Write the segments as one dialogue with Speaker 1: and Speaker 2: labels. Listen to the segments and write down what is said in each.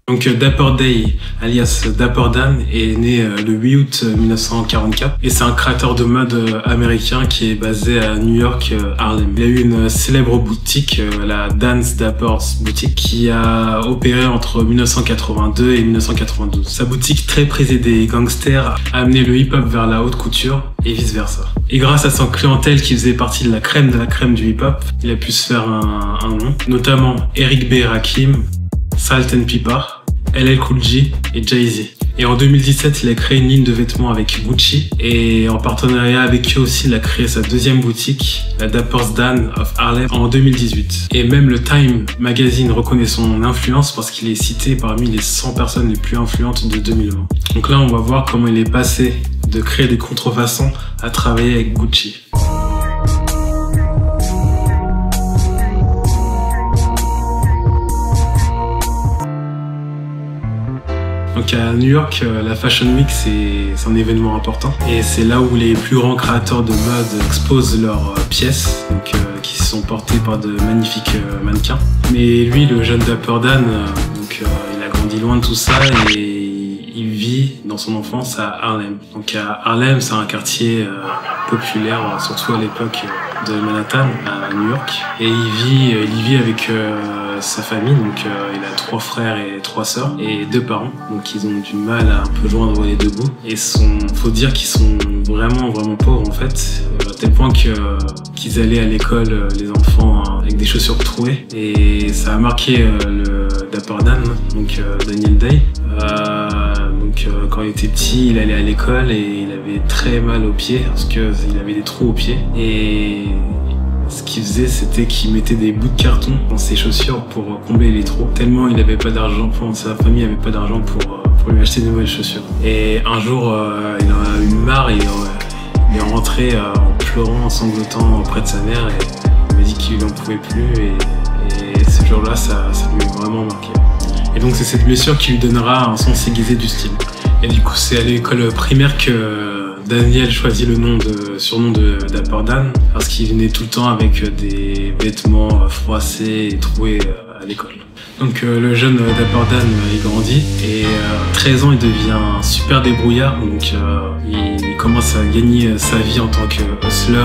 Speaker 1: Donc Dapper Day, alias Dapper Dan, est né le 8 août 1944 et c'est un créateur de mode américain qui est basé à New York, Harlem. Il a eu une célèbre boutique, la Dan's Dapper's Boutique, qui a opéré entre 1982 et 1992. Sa boutique, très prisée des gangsters, a amené le hip-hop vers la haute couture et vice-versa. Et grâce à son clientèle qui faisait partie de la crème du hip-hop, il a pu se faire un nom, notamment Eric B. Rakim, Salt and Pepper, LL Cool J et Jay-Z. Et en 2017, il a créé une ligne de vêtements avec Gucci et en partenariat avec eux aussi, il a créé sa deuxième boutique, la Dapper's Dan of Harlem, en 2018. Et même le Time Magazine reconnaît son influence parce qu'il est cité parmi les 100 personnes les plus influentes de 2020. Donc là, on va voir comment il est passé de créer des contrefaçons à travailler avec Gucci. Donc à New York, la Fashion Week, c'est un événement important. Et c'est là où les plus grands créateurs de mode exposent leurs pièces, donc, qui sont portées par de magnifiques mannequins. Mais lui, le jeune Dapper Dan, il a grandi loin de tout ça et il vit dans son enfance à Harlem. Donc à Harlem, c'est un quartier populaire, surtout à l'époque de Manhattan, à New York. Et il vit avec sa famille, donc il a 3 frères et 3 sœurs et 2 parents, donc ils ont du mal à un peu joindre les deux bouts et faut dire qu'ils sont vraiment pauvres en fait, à tel point qu'ils allaient à l'école, les enfants, avec des chaussures trouées, et ça a marqué le Dapper Dan, donc Daniel Day. Quand il était petit, il allait à l'école et il avait très mal aux pieds parce qu'il avait des trous aux pieds, et ce qu'il faisait, c'était qu'il mettait des bouts de carton dans ses chaussures pour combler les trous, tellement il n'avait pas d'argent, sa famille n'avait pas d'argent pour lui acheter de nouvelles chaussures. Et un jour, il en a eu marre et il est rentré en pleurant, en sanglotant auprès de sa mère, et il m'a dit qu'il n'en pouvait plus, et ce jour-là, ça lui a vraiment marqué. Et donc c'est cette blessure qui lui donnera un sens aiguisé du style. Et du coup, c'est à l'école primaire que Daniel choisit le surnom de Dapper Dan, parce qu'il venait tout le temps avec des vêtements froissés et troués à l'école. Donc le jeune Dapper Dan, il grandit et 13 ans, il devient super débrouillard. Donc il commence à gagner sa vie en tant que hustler.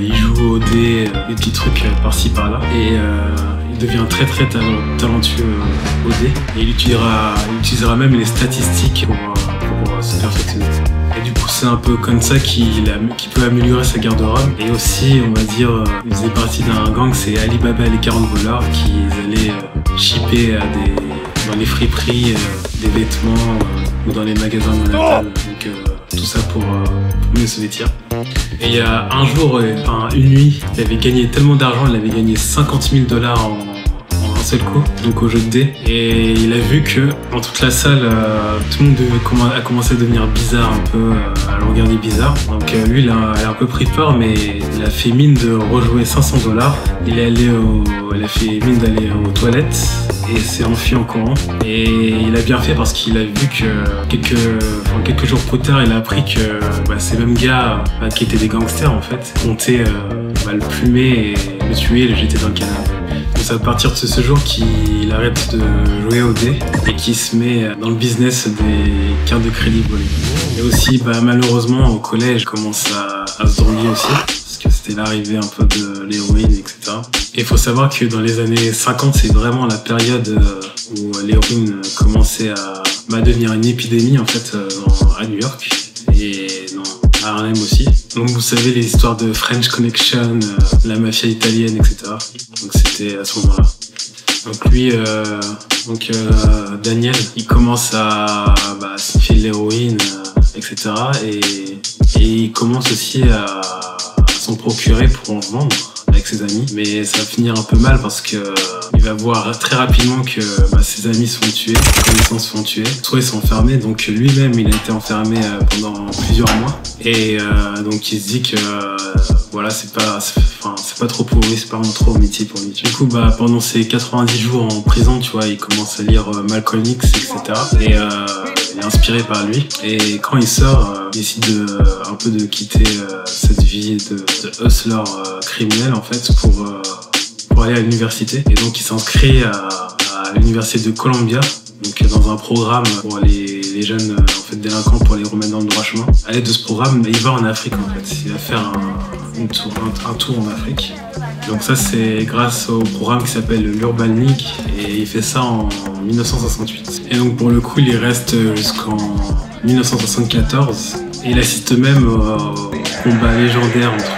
Speaker 1: Il joue au dé, des petits trucs par-ci par-là. Et il devient très talentueux au dé. Et il utilisera même les statistiques pour se perfectionner. Et du coup, c'est un peu comme ça qu'il peut améliorer sa garde-robe. Et aussi, on va dire, il faisait partie d'un gang, c'est Alibaba et les 40 voleurs, qui allaient shipper dans les friperies des vêtements ou dans les magasins de Manhattan. Donc tout ça pour mieux se vêtir. Et il y a un jour, une nuit, il avait gagné tellement d'argent, il avait gagné 50 000 $ en un seul coup, donc au jeu de dés, et il a vu que dans toute la salle, tout le monde a commencé à devenir bizarre un peu, à le regarder bizarre. Donc lui, il a un peu pris peur, mais il a fait mine de rejouer 500 $. Il a fait mine d'aller aux toilettes et s'est enfui en courant. Et il a bien fait parce qu'il a vu que quelques jours plus tard, il a appris que ces mêmes gars qui étaient des gangsters en fait comptaient le plumer et le tuer et le jeter dans le canal. Donc c'est à partir de ce jour qu'il arrête de jouer au dé et qu'il se met dans le business des cartes de crédit volées. Et aussi, malheureusement, au collège, il commence à se droguer aussi, parce que c'était l'arrivée un peu de l'héroïne, etc. Et il faut savoir que dans les années 50, c'est vraiment la période où l'héroïne commençait à devenir une épidémie en fait à New York et à Harlem aussi. Donc vous savez les histoires de French Connection, la mafia italienne, etc. Donc c'était à ce moment-là. Donc lui, Daniel, il commence à sniffer de l'héroïne, etc. Et il commence aussi à s'en procurer pour en vendre avec ses amis. Mais ça va finir un peu mal parce que il va voir très rapidement que ses amis se font tuer, ses connaissances se font tuer. Soit ils sont enfermés, donc lui-même il a été enfermé pendant plusieurs mois. Et donc il se dit que c'est pas trop pour lui, c'est pas vraiment trop métier pour lui. Du coup pendant ses 90 jours en prison, tu vois, il commence à lire Malcolm X, etc. Et il est inspiré par lui. Et quand il sort, il décide un peu de quitter cette vie de hustler criminel en fait pour aller à l'université. Et donc il s'inscrit à l'université de Columbia donc dans un programme pour les jeunes en fait, délinquants pour les remettre dans le droit chemin. À l'aide de ce programme, il va en Afrique en fait. Il va faire un tour en Afrique. Donc ça c'est grâce au programme qui s'appelle l'Urban League et il fait ça en 1968. Et donc pour le coup il y reste jusqu'en 1974 et il assiste même au combat légendaire entre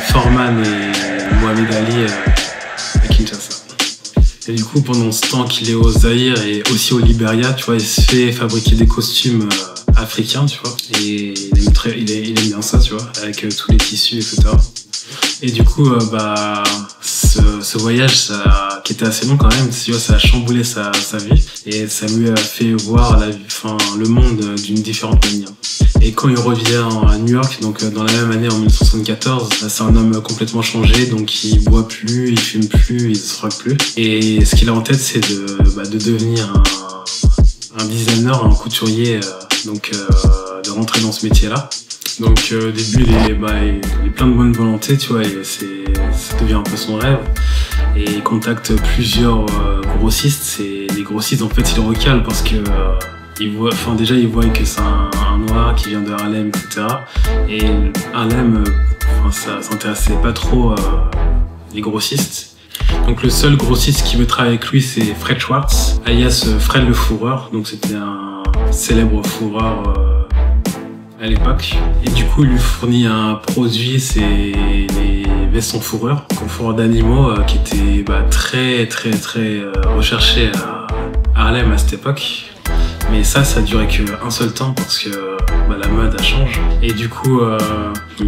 Speaker 1: Foreman et Mohamed Ali à Kinshasa. Et du coup pendant ce temps qu'il est au Zaïre et aussi au Libéria, tu vois, il se fait fabriquer des costumes africains, tu vois, et il aime bien ça, tu vois, avec tous les tissus, etc. Et du coup, ce voyage, qui était assez long quand même, tu vois, ça a chamboulé sa vie et ça lui a fait voir le monde d'une différente manière. Et quand il revient à New York, donc dans la même année en 1974, c'est un homme complètement changé, donc il boit plus, il fume plus, il se drogue plus. Et ce qu'il a en tête, c'est de devenir un designer, un couturier, de rentrer dans ce métier-là. Donc au début, il est plein de bonne volonté, tu vois, et ça devient un peu son rêve. Et il contacte plusieurs grossistes, et les grossistes, en fait, ils le recalent parce que il voit que c'est un noir qui vient de Harlem, etc. Et Harlem, ça s'intéressait pas trop les grossistes. Donc le seul grossiste qui veut travailler avec lui, c'est Fred Schwartz, alias Fred le Fourreur. Donc c'était un célèbre fourreur à l'époque. Et du coup, il lui fournit un produit, c'est les vestes en fourrure, d'animaux, qui étaient très recherchés à Harlem à cette époque. Mais ça a duré qu'un seul temps parce que la mode change. Et du coup,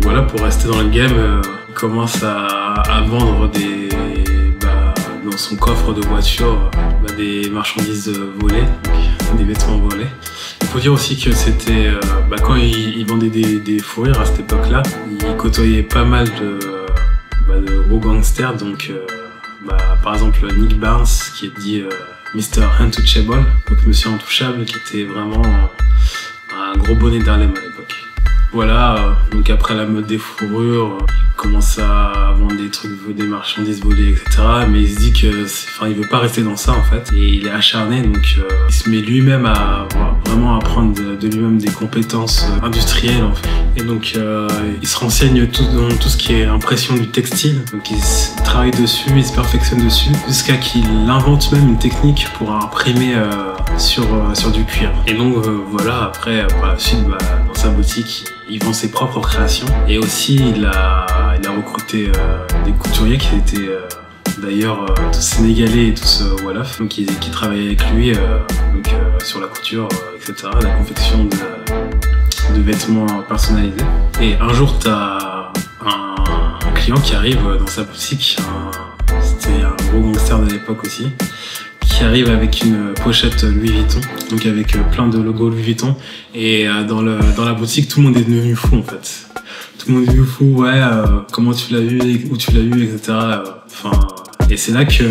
Speaker 1: voilà, pour rester dans le game, il commence à vendre dans son coffre de voiture des marchandises volées, des vêtements volés. Il faut dire aussi que c'était quand il vendait des fourrures à cette époque-là, il côtoyait pas mal de gros gangsters, donc par exemple Nick Barnes qui est dit Mr. Untouchable, donc Monsieur Intouchable, qui était vraiment un gros bonnet d'Harlem à l'époque. Voilà, donc après la mode des fourrures, il commence à vendre des marchandises volées, etc. Mais il se dit que, il veut pas rester dans ça en fait, et il est acharné, donc il se met lui-même à vraiment apprendre de lui-même des compétences industrielles en fait. Et donc il se renseigne dans tout ce qui est impression du textile, donc il travaille dessus, il se perfectionne dessus, jusqu'à qu'il invente même une technique pour imprimer sur du cuir. Et donc voilà, après par la suite, dans sa boutique, il vend ses propres créations et aussi il a recruté des couturiers qui étaient d'ailleurs tous sénégalais et tous wolof, donc qui travaillaient avec lui sur la couture, etc., la confection de vêtements personnalisés. Et un jour, t'as un client qui arrive dans sa boutique, c'était un gros gangster de l'époque aussi, qui arrive avec une pochette Louis Vuitton, donc avec plein de logos Louis Vuitton, et dans la boutique, tout le monde est devenu fou en fait. Tout le monde est devenu fou, ouais, comment tu l'as vu, où tu l'as vu, etc. Et c'est là qu'il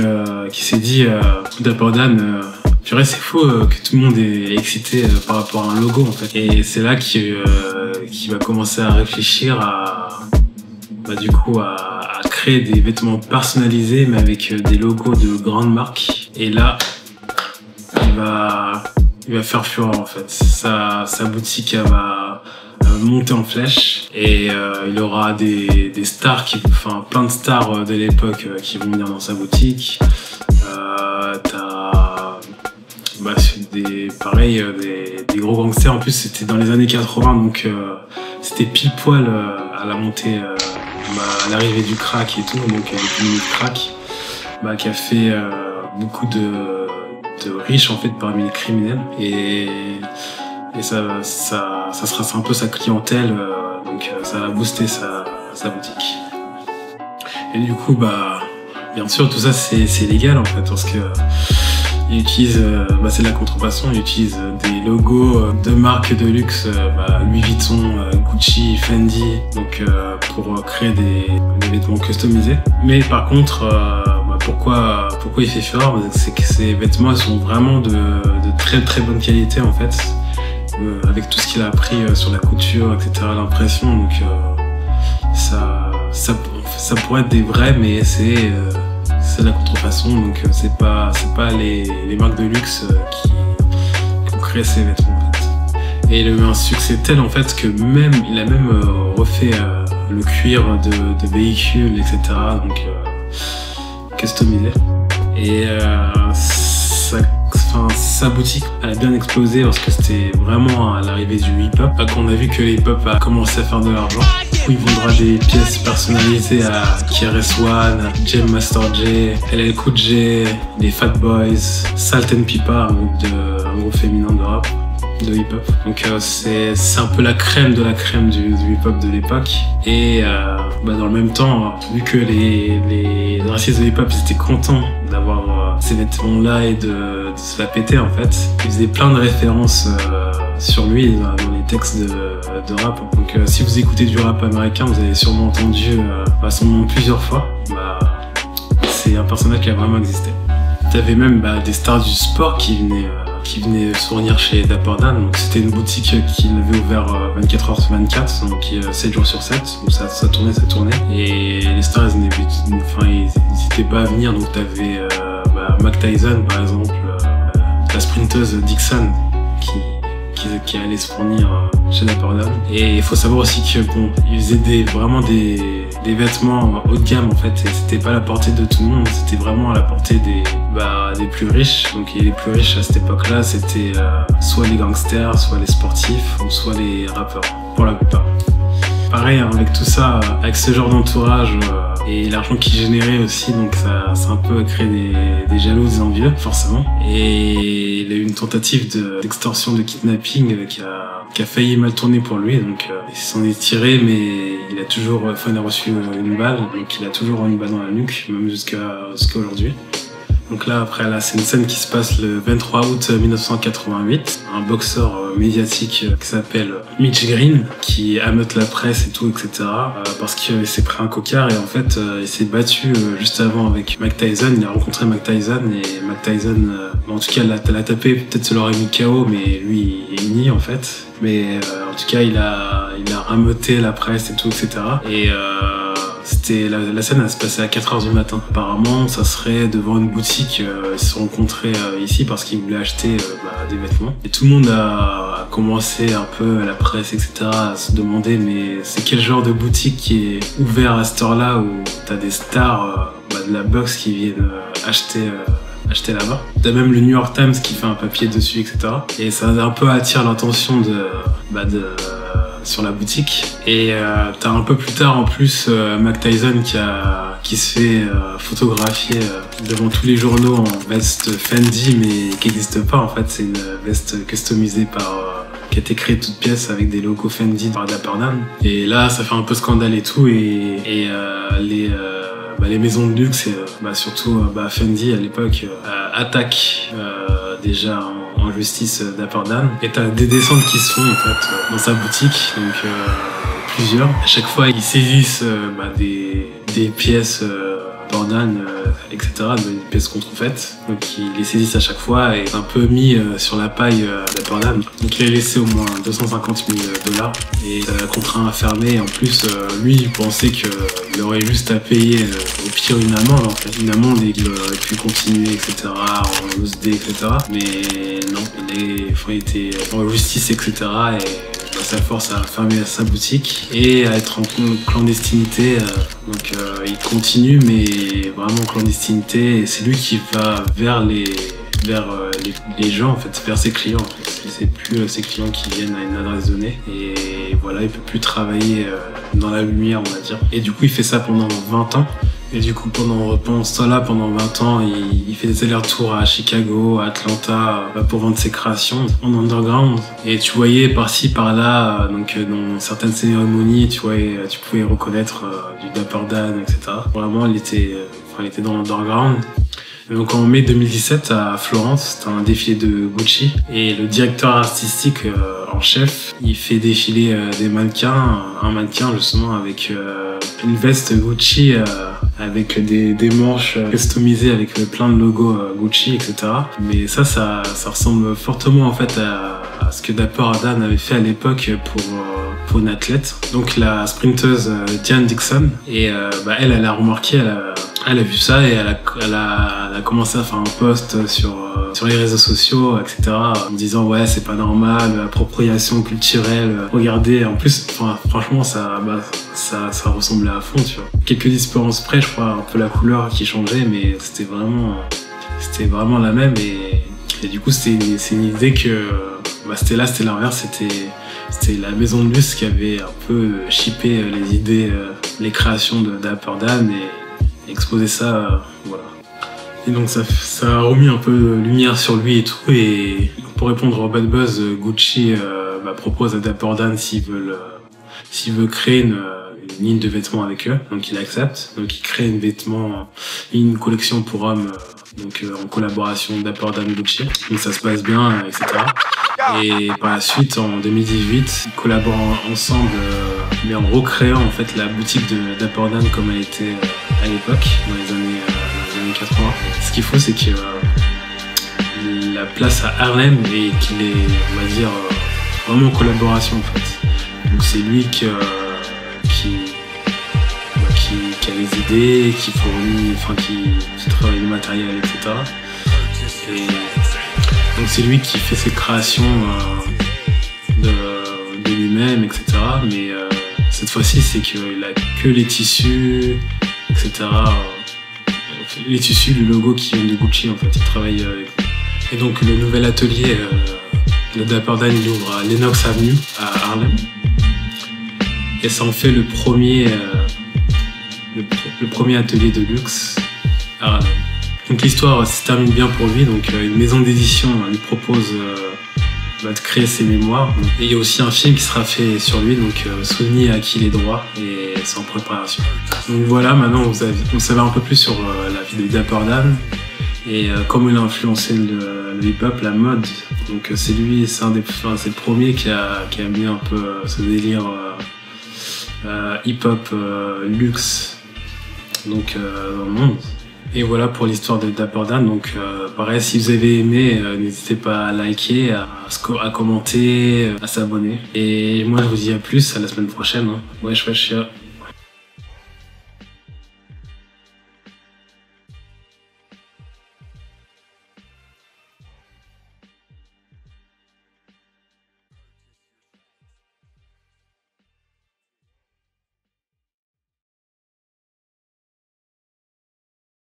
Speaker 1: s'est dit, Dapper Dan, purée, c'est fou que tout le monde est excité par rapport à un logo en fait. Et c'est là qu'il va commencer à réfléchir à créer des vêtements personnalisés mais avec des logos de grandes marques. Et là, il va faire fureur en fait. Sa boutique va monter en flèche et il aura des stars, plein de stars de l'époque qui vont venir dans sa boutique. Des gros gangsters. En plus, c'était dans les années 80, donc c'était pile poil à la montée, à l'arrivée du crack et tout, donc l'épidémie de crack, qui a fait beaucoup de riches en fait parmi les criminels, et ça sera un peu sa clientèle, donc ça va booster sa boutique. Et du coup, bien sûr, tout ça c'est légal en fait, parce que il utilise, c'est de la contrefaçon, il utilise des logos de marques de luxe, Louis Vuitton, Gucci, Fendi, donc pour créer des vêtements customisés. Mais par contre, pourquoi il fait fureur, c'est que ces vêtements ils sont vraiment de très très bonne qualité en fait, avec tout ce qu'il a appris sur la couture, etc., l'impression, donc ça pourrait être des vrais, mais c'est de la contrefaçon, donc c'est pas les marques de luxe créer ses vêtements en fait. Et il a eu un succès tel en fait que il a même refait le cuir de véhicules, etc. Donc customisé. Et sa boutique elle a bien explosé parce que c'était vraiment à l'arrivée du hip-hop qu'on a vu que le hip-hop a commencé à faire de l'argent. Il vendra des pièces personnalisées à KRS-One, Jam Master Jay, LL Cool J, les Fat Boys, Salt and Pepper, un groupe féminin de rap, de hip-hop. Donc c'est un peu la crème de la crème du hip-hop de l'époque. Et dans le même temps, vu que les artistes de hip-hop étaient contents d'avoir ces vêtements-là et de se la péter en fait, ils faisaient plein de références sur lui dans les textes de rap. Donc si vous écoutez du rap américain, vous avez sûrement entendu son nom plusieurs fois. C'est un personnage qui a vraiment existé. T'avais même des stars du sport qui venaient se fournir chez Dapper Dan. Donc c'était une boutique qui avait ouvert 24 heures sur 24, donc 7 jours sur 7. Donc ça tournait. Et les stars, ils n'hésitaient pas à venir. Donc t'avais Mike Tyson par exemple, la sprinteuse Dixon qui allait se fournir chez Dapper Dan. Et il faut savoir aussi que ils faisaient vraiment des vêtements haut de gamme en fait, et c'était pas à la portée de tout le monde, c'était vraiment à la portée des plus riches. Donc les plus riches à cette époque-là, c'était soit les gangsters, soit les sportifs, ou soit les rappeurs, pour la plupart. Pareil, avec tout ça, avec ce genre d'entourage et l'argent qu'il générait aussi, donc ça a un peu créé des jaloux, des envieux, forcément. Et il a eu une tentative d'extorsion, de kidnapping qui a failli mal tourner pour lui, donc il s'en est tiré, mais il a reçu une balle, donc il a toujours une balle dans la nuque, même jusqu'à aujourd'hui. Donc là, après, c'est une scène qui se passe le 23 août 1988. Un boxeur médiatique qui s'appelle Mitch Green, qui ameute la presse et tout, etc. Parce qu'il s'est pris un cocard et en fait, il s'est battu juste avant avec Mike Tyson. Il a rencontré Mike Tyson et Mike Tyson, en tout cas, l'a tapé. Peut-être se l'aurait mis KO, mais lui, il est uni en fait. Mais en tout cas, il a ameuté la presse et tout, etc. Et la scène elle se passait à 4 h du matin. Apparemment, ça serait devant une boutique. Ils se sont rencontrés ici parce qu'ils voulaient acheter des vêtements. Et tout le monde a commencé un peu, à la presse, etc., à se demander mais c'est quel genre de boutique qui est ouvert à cette heure-là où t'as des stars de la boxe qui viennent acheter là-bas. T'as même le New York Times qui fait un papier dessus, etc. Et ça un peu attire l'attention sur la boutique. Et t'as un peu plus tard en plus Mike Tyson qui se fait photographier devant tous les journaux en veste Fendi, mais qui n'existe pas en fait. C'est une veste customisée qui a été créée toute pièce avec des logos Fendi par Dapper Dan. Et là ça fait un peu scandale et tout, et les maisons de luxe, et surtout Fendi à l'époque, attaquent déjà en justice Dapper Dan. Et t'as des descentes qui se font en fait dans sa boutique, donc plusieurs. À chaque fois ils saisissent des pièces Dapper Dan, etc., des pièces contrefaites. Donc ils les saisissent à chaque fois et un peu mis sur la paille Dapper Dan. Donc il a laissé au moins 250 000 $, et ça l'a contraint à fermer. Et en plus, lui il pensait qu'il aurait juste à payer au pire une amende en fait. Une amende, et qu'il aurait pu continuer, etc., en OSD, etc. Mais non, il était en justice, etc. Et ça force à fermer sa boutique et à être en clandestinité. Donc il continue, mais vraiment en clandestinité. Et c'est lui qui va vers les gens, en fait, vers ses clients. En fait. C'est plus ses clients qui viennent à une adresse donnée. Et voilà, il peut plus travailler dans la lumière, on va dire. Et du coup, il fait ça pendant 20 ans. Et du coup, pendant ce temps-là, pendant 20 ans, il fait des allers-retours à Chicago, à Atlanta, pour vendre ses créations en underground. Et tu voyais par-ci, par-là, donc dans certaines cérémonies, tu pouvais reconnaître du Dapper Dan, etc. Vraiment, il était dans l'underground. Donc en mai 2017 à Florence, c'était un défilé de Gucci, et le directeur artistique en chef, il fait défiler des mannequins, un mannequin justement avec une veste Gucci avec des manches customisées avec plein de logos Gucci, etc. Mais ça ressemble fortement en fait à ce que Dapper Dan avait fait à l'époque pour une athlète, donc la sprinteuse Diane Dixon. Et elle a remarqué, elle a vu ça, et elle a commencé à faire un post sur sur les réseaux sociaux, etc. En disant ouais c'est pas normal, appropriation culturelle. Regardez, en plus, franchement ça ressemblait à fond, tu vois. Quelques différences près, je crois, un peu la couleur qui changeait, mais c'était vraiment la même. Et du coup c'est une idée que c'était l'inverse, c'était la maison de luxe qui avait un peu shippé les idées, les créations de Dapper Dan et exposé ça, voilà. Et donc ça a remis un peu de lumière sur lui et tout. Et pour répondre au bad buzz, Gucci propose à Dapper Dan s'il veut créer une ligne de vêtements avec eux, donc il accepte. Donc il crée une collection pour hommes, en collaboration Dapper Dan Gucci. Donc ça se passe bien, etc. Et par la suite, en 2018, ils collaborent ensemble, mais en recréant en fait la boutique de Dapper Dan comme elle était à l'époque, dans les années 80. Ce qu'il faut, c'est que la place à Harlem et qu'il est, on va dire, vraiment en collaboration en fait. Donc c'est lui qui a les idées, qui travaille le matériel, etc. Et donc c'est lui qui fait ses créations de lui-même, etc. Mais cette fois-ci, c'est qu'il a que les tissus, etc. Les tissus, le logo qui vient de Gucci, en fait, il travaille avec. Et donc le nouvel atelier de Dapper Dan, il ouvre à Lenox Avenue, à Harlem. Et ça en fait le premier atelier de luxe à Harlem. Donc l'histoire se termine bien pour lui. Donc une maison d'édition lui propose de créer ses mémoires. Et il y a aussi un film qui sera fait sur lui. Donc Sony a acquis les droits et c'est en préparation. Donc voilà, maintenant vous savez un peu plus sur la vie de Dapper Dan et comment il a influencé le hip-hop, la mode. Donc c'est le premier qui a mis un peu ce délire hip-hop luxe donc dans le monde. Et voilà pour l'histoire de Dapper Dan. Donc pareil, si vous avez aimé, n'hésitez pas à liker, à commenter, à s'abonner. Et moi je vous dis à plus, à la semaine prochaine. Wesh wesh.